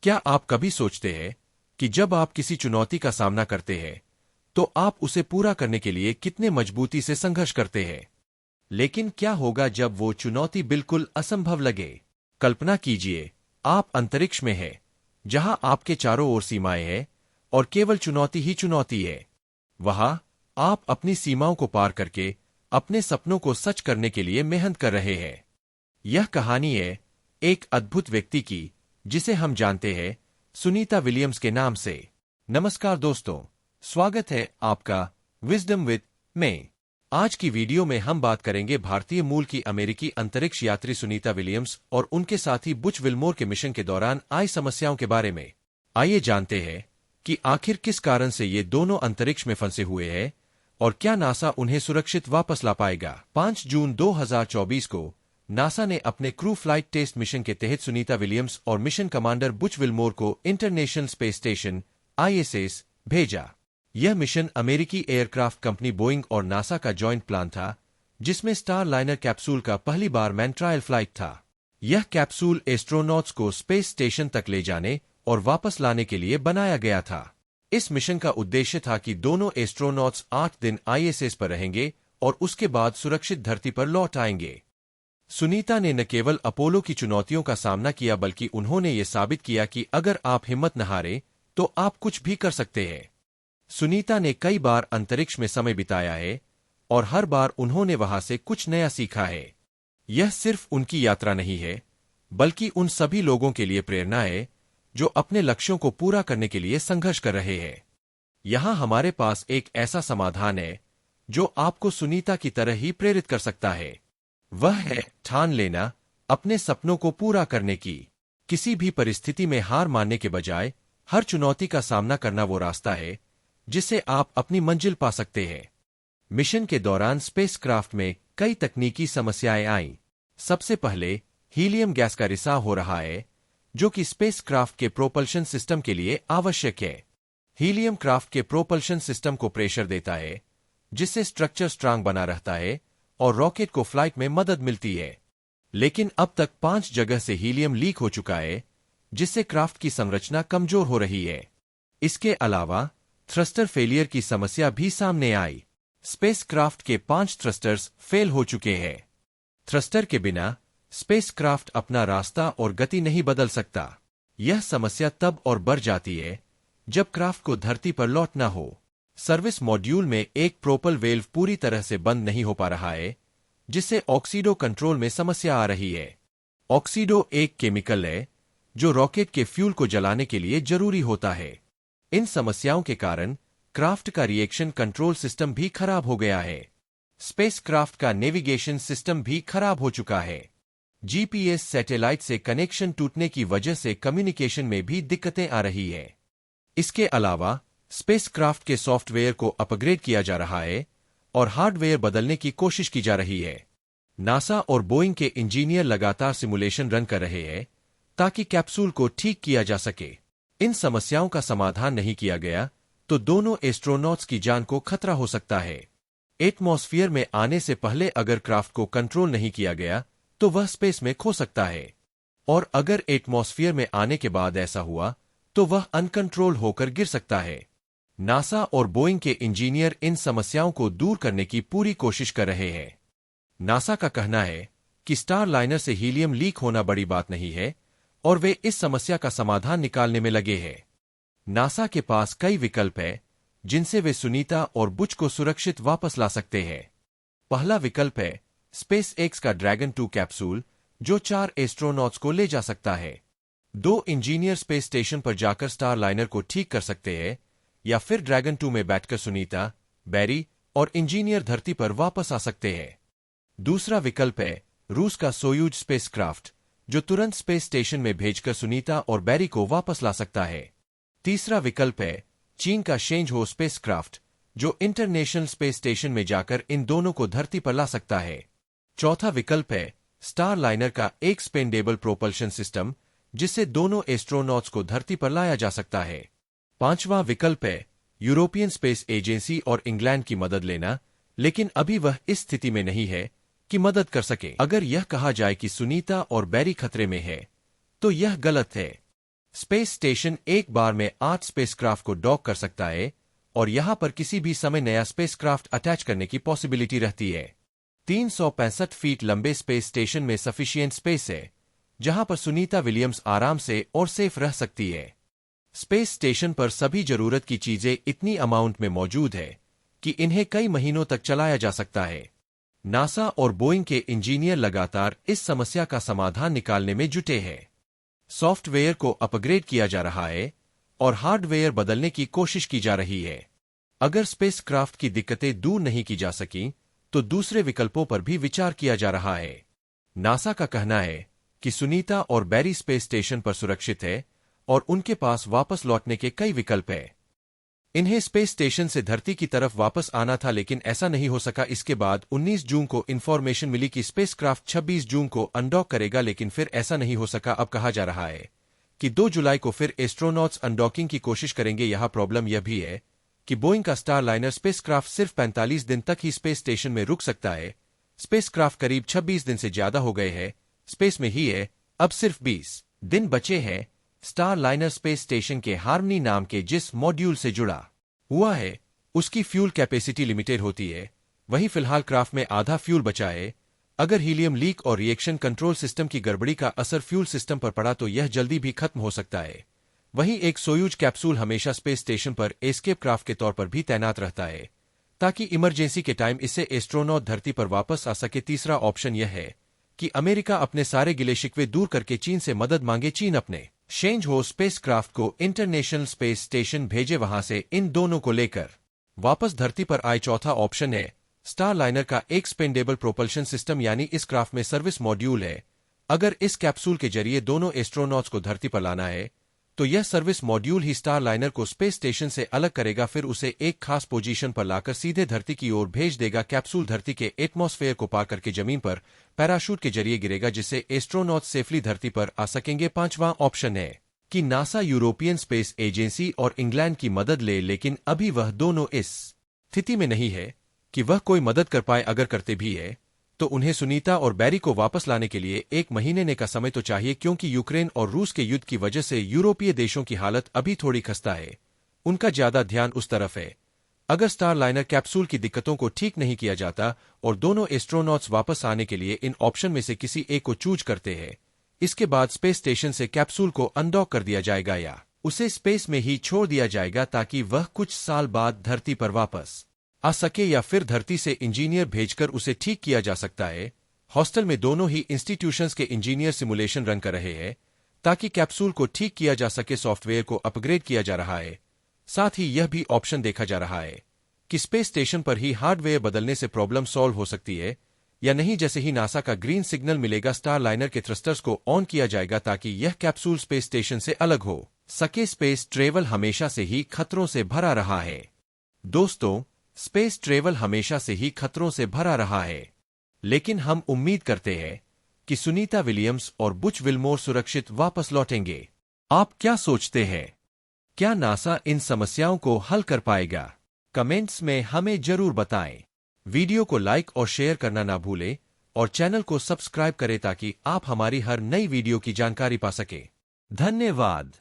क्या आप कभी सोचते हैं कि जब आप किसी चुनौती का सामना करते हैं तो आप उसे पूरा करने के लिए कितने मजबूती से संघर्ष करते हैं? लेकिन क्या होगा जब वो चुनौती बिल्कुल असंभव लगे? कल्पना कीजिए, आप अंतरिक्ष में हैं, जहां आपके चारों ओर सीमाएं हैं और केवल चुनौती ही चुनौती है। वहां आप अपनी सीमाओं को पार करके अपने सपनों को सच करने के लिए मेहनत कर रहे हैं। यह कहानी है एक अद्भुत व्यक्ति की, जिसे हम जानते हैं सुनीता विलियम्स के नाम से। नमस्कार दोस्तों, स्वागत है आपका विजडम विद में। आज की वीडियो में हम बात करेंगे भारतीय मूल की अमेरिकी अंतरिक्ष यात्री सुनीता विलियम्स और उनके साथी बुच विल्मोर के मिशन के दौरान आई समस्याओं के बारे में। आइए जानते हैं कि आखिर किस कारण से ये दोनों अंतरिक्ष में फंसे हुए हैं और क्या नासा उन्हें सुरक्षित वापस ला पाएगा। 5 जून 2024 को नासा ने अपने क्रू फ्लाइट टेस्ट मिशन के तहत सुनीता विलियम्स और मिशन कमांडर बुच विल्मोर को इंटरनेशनल स्पेस स्टेशन ISS भेजा। यह मिशन अमेरिकी एयरक्राफ्ट कंपनी बोइंग और नासा का जॉइंट प्लान था, जिसमें स्टार लाइनर कैप्सूल का पहली बार मैन ट्रायल फ्लाइट था। यह कैप्सूल एस्ट्रोनॉट्स को स्पेस स्टेशन तक ले जाने और वापस लाने के लिए बनाया गया था। इस मिशन का उद्देश्य था कि दोनों एस्ट्रोनॉट्स 8 दिन ISS पर रहेंगे और उसके बाद सुरक्षित धरती पर लौट आएंगे। सुनीता ने न केवल अपोलो की चुनौतियों का सामना किया, बल्कि उन्होंने ये साबित किया कि अगर आप हिम्मत न हारे तो आप कुछ भी कर सकते हैं। सुनीता ने कई बार अंतरिक्ष में समय बिताया है और हर बार उन्होंने वहां से कुछ नया सीखा है। यह सिर्फ उनकी यात्रा नहीं है, बल्कि उन सभी लोगों के लिए प्रेरणा है जो अपने लक्ष्यों को पूरा करने के लिए संघर्ष कर रहे हैं। यहां हमारे पास एक ऐसा समाधान है जो आपको सुनीता की तरह ही प्रेरित कर सकता है। वह है ठान लेना, अपने सपनों को पूरा करने की। किसी भी परिस्थिति में हार मानने के बजाय हर चुनौती का सामना करना वो रास्ता है जिससे आप अपनी मंजिल पा सकते हैं। मिशन के दौरान स्पेसक्राफ्ट में कई तकनीकी समस्याएं आईं। सबसे पहले हीलियम गैस का रिसाव हो रहा है, जो कि स्पेसक्राफ्ट के प्रोपल्शन सिस्टम के लिए आवश्यक है। हीलियम क्राफ्ट के प्रोपल्शन सिस्टम को प्रेशर देता है, जिससे स्ट्रक्चर स्ट्रांग बना रहता है और रॉकेट को फ्लाइट में मदद मिलती है। लेकिन अब तक 5 जगह से हीलियम लीक हो चुका है, जिससे क्राफ्ट की संरचना कमजोर हो रही है। इसके अलावा थ्रस्टर फेलियर की समस्या भी सामने आई। स्पेसक्राफ्ट के 5 थ्रस्टर्स फेल हो चुके हैं। थ्रस्टर के बिना स्पेसक्राफ्ट अपना रास्ता और गति नहीं बदल सकता। यह समस्या तब और बढ़ जाती है जब क्राफ्ट को धरती पर लौटना हो। सर्विस मॉड्यूल में एक प्रोपल वेल्व पूरी तरह से बंद नहीं हो पा रहा है, जिससे ऑक्सीडो कंट्रोल में समस्या आ रही है। ऑक्सीडो एक केमिकल है जो रॉकेट के फ्यूल को जलाने के लिए जरूरी होता है। इन समस्याओं के कारण क्राफ्ट का रिएक्शन कंट्रोल सिस्टम भी खराब हो गया है। स्पेसक्राफ्ट का नेविगेशन सिस्टम भी खराब हो चुका है। GPS सैटेलाइट से कनेक्शन टूटने की वजह से कम्युनिकेशन में भी दिक्कतें आ रही है। इसके अलावा स्पेसक्राफ्ट के सॉफ्टवेयर को अपग्रेड किया जा रहा है और हार्डवेयर बदलने की कोशिश की जा रही है। नासा और बोइंग के इंजीनियर लगातार सिमुलेशन रन कर रहे हैं ताकि कैप्सूल को ठीक किया जा सके। इन समस्याओं का समाधान नहीं किया गया तो दोनों एस्ट्रोनॉट्स की जान को खतरा हो सकता है। एटमॉस्फेयर में आने से पहले अगर क्राफ्ट को कंट्रोल नहीं किया गया तो वह स्पेस में खो सकता है, और अगर एटमॉस्फेयर में आने के बाद ऐसा हुआ तो वह अनकंट्रोल होकर गिर सकता है। नासा और बोइंग के इंजीनियर इन समस्याओं को दूर करने की पूरी कोशिश कर रहे हैं। नासा का कहना है कि स्टार लाइनर से हीलियम लीक होना बड़ी बात नहीं है और वे इस समस्या का समाधान निकालने में लगे हैं। नासा के पास कई विकल्प हैं जिनसे वे सुनीता और बुच को सुरक्षित वापस ला सकते हैं। पहला विकल्प है SpaceX का ड्रैगन 2 कैप्सूल, जो 4 एस्ट्रोनॉट्स को ले जा सकता है। 2 इंजीनियर स्पेस स्टेशन पर जाकर स्टार लाइनर को ठीक कर सकते हैं, या फिर ड्रैगन 2 में बैठकर सुनीता, बैरी और इंजीनियर धरती पर वापस आ सकते हैं। दूसरा विकल्प है रूस का सोयूज स्पेसक्राफ्ट, जो तुरंत स्पेस स्टेशन में भेजकर सुनीता और बैरी को वापस ला सकता है। तीसरा विकल्प है चीन का शेंझो स्पेसक्राफ्ट, जो इंटरनेशनल स्पेस स्टेशन में जाकर इन दोनों को धरती पर ला सकता है। चौथा विकल्प है स्टार लाइनर का एक स्पेंडेबल प्रोपल्शन सिस्टम, जिससे दोनों एस्ट्रोनॉट्स को धरती पर लाया जा सकता है। पांचवां विकल्प है यूरोपियन स्पेस एजेंसी और इंग्लैंड की मदद लेना, लेकिन अभी वह इस स्थिति में नहीं है कि मदद कर सके। अगर यह कहा जाए कि सुनीता और बैरी खतरे में है, तो यह गलत है। स्पेस स्टेशन एक बार में 8 स्पेसक्राफ्ट को डॉक कर सकता है और यहां पर किसी भी समय नया स्पेसक्राफ्ट अटैच करने की पॉसिबिलिटी रहती है। 365 फीट लंबे स्पेस स्टेशन में सफिशिएंट स्पेस है, जहां पर सुनीता विलियम्स आराम से और सेफ रह सकती है। स्पेस स्टेशन पर सभी जरूरत की चीजें इतनी अमाउंट में मौजूद है कि इन्हें कई महीनों तक चलाया जा सकता है। नासा और बोइंग के इंजीनियर लगातार इस समस्या का समाधान निकालने में जुटे हैं। सॉफ्टवेयर को अपग्रेड किया जा रहा है और हार्डवेयर बदलने की कोशिश की जा रही है। अगर स्पेसक्राफ्ट की दिक्कतें दूर नहीं की जा सकीं, तो दूसरे विकल्पों पर भी विचार किया जा रहा है। नासा का कहना है कि सुनीता और बैरी स्पेस स्टेशन पर सुरक्षित है और उनके पास वापस लौटने के कई विकल्प हैं। इन्हें स्पेस स्टेशन से धरती की तरफ वापस आना था, लेकिन ऐसा नहीं हो सका। इसके बाद 19 जून को इन्फॉर्मेशन मिली कि स्पेसक्राफ्ट 26 जून को अनडॉक करेगा, लेकिन फिर ऐसा नहीं हो सका। अब कहा जा रहा है कि 2 जुलाई को फिर एस्ट्रोनॉट्स अनडॉकिंग की कोशिश करेंगे। यहां प्रॉब्लम यह भी है कि बोइंग का स्टारलाइनर स्पेसक्राफ्ट सिर्फ 45 दिन तक ही स्पेस स्टेशन में रुक सकता है। स्पेसक्राफ्ट करीब 26 दिन से ज्यादा हो गए हैं, स्पेस में ही है। अब सिर्फ 20 दिन बचे हैं। स्टारलाइनर स्पेस स्टेशन के हार्मनी नाम के जिस मॉड्यूल से जुड़ा हुआ है, उसकी फ्यूल कैपेसिटी लिमिटेड होती है। वही फिलहाल क्राफ्ट में आधा फ्यूल बचा है। अगर हीलियम लीक और रिएक्शन कंट्रोल सिस्टम की गड़बड़ी का असर फ्यूल सिस्टम पर पड़ा तो यह जल्दी भी खत्म हो सकता है। वहीं एक सोयूज कैप्सूल हमेशा स्पेस स्टेशन पर एस्केप क्राफ्ट के तौर पर भी तैनात रहता है, ताकि इमरजेंसी के टाइम इससे एस्ट्रोनॉट धरती पर वापस आ सके। तीसरा ऑप्शन यह है कि अमेरिका अपने सारे गिले शिकवे दूर करके चीन से मदद मांगे। चीन अपने शेंज हो स्पेसक्राफ्ट को इंटरनेशनल स्पेस स्टेशन भेजे, वहां से इन दोनों को लेकर वापस धरती पर आए। चौथा ऑप्शन है स्टारलाइनर का एक स्पेंडेबल प्रोपल्शन सिस्टम, यानी इस क्राफ्ट में सर्विस मॉड्यूल है। अगर इस कैप्सूल के जरिए दोनों एस्ट्रोनॉट्स को धरती पर लाना है, तो यह सर्विस मॉड्यूल ही स्टारलाइनर को स्पेस स्टेशन से अलग करेगा, फिर उसे एक खास पोजीशन पर लाकर सीधे धरती की ओर भेज देगा। कैप्सूल धरती के एटमॉस्फेयर को पार करके जमीन पर पैराशूट के जरिए गिरेगा, जिससे एस्ट्रोनॉट सेफली धरती पर आ सकेंगे। पांचवां ऑप्शन है कि नासा यूरोपियन स्पेस एजेंसी और इंग्लैंड की मदद ले, लेकिन अभी वह दोनों इस स्थिति में नहीं है कि वह कोई मदद कर पाए। अगर करते भी है तो उन्हें सुनीता और बैरी को वापस लाने के लिए 1 महीने का समय तो चाहिए, क्योंकि यूक्रेन और रूस के युद्ध की वजह से यूरोपीय देशों की हालत अभी थोड़ी खस्ता है। उनका ज्यादा ध्यान उस तरफ है। अगर स्टारलाइनर कैप्सूल की दिक्कतों को ठीक नहीं किया जाता और दोनों एस्ट्रोनॉट्स वापस आने के लिए इन ऑप्शन में से किसी एक को चूज करते हैं, इसके बाद स्पेस स्टेशन से कैप्सूल को अनडॉक कर दिया जाएगा या उसे स्पेस में ही छोड़ दिया जाएगा, ताकि वह कुछ साल बाद धरती पर वापस आ सके, या फिर धरती से इंजीनियर भेजकर उसे ठीक किया जा सकता है। हॉस्टल में दोनों ही इंस्टीट्यूशंस के इंजीनियर सिमुलेशन रन कर रहे हैं ताकि कैप्सूल को ठीक किया जा सके। सॉफ्टवेयर को अपग्रेड किया जा रहा है। साथ ही यह भी ऑप्शन देखा जा रहा है कि स्पेस स्टेशन पर ही हार्डवेयर बदलने से प्रॉब्लम सॉल्व हो सकती है या नहीं। जैसे ही नासा का ग्रीन सिग्नल मिलेगा, स्टारलाइनर के थ्रस्टर्स को ऑन किया जाएगा ताकि यह कैप्सूल स्पेस स्टेशन से अलग हो सके। स्पेस ट्रेवल हमेशा से ही खतरों से भरा रहा है। दोस्तों, स्पेस ट्रेवल हमेशा से ही खतरों से भरा रहा है, लेकिन हम उम्मीद करते हैं कि सुनीता विलियम्स और बुच विल्मोर सुरक्षित वापस लौटेंगे। आप क्या सोचते हैं? क्या नासा इन समस्याओं को हल कर पाएगा? कमेंट्स में हमें जरूर बताएं। वीडियो को लाइक और शेयर करना ना भूलें और चैनल को सब्सक्राइब करें ताकि आप हमारी हर नई वीडियो की जानकारी पा सकें। धन्यवाद।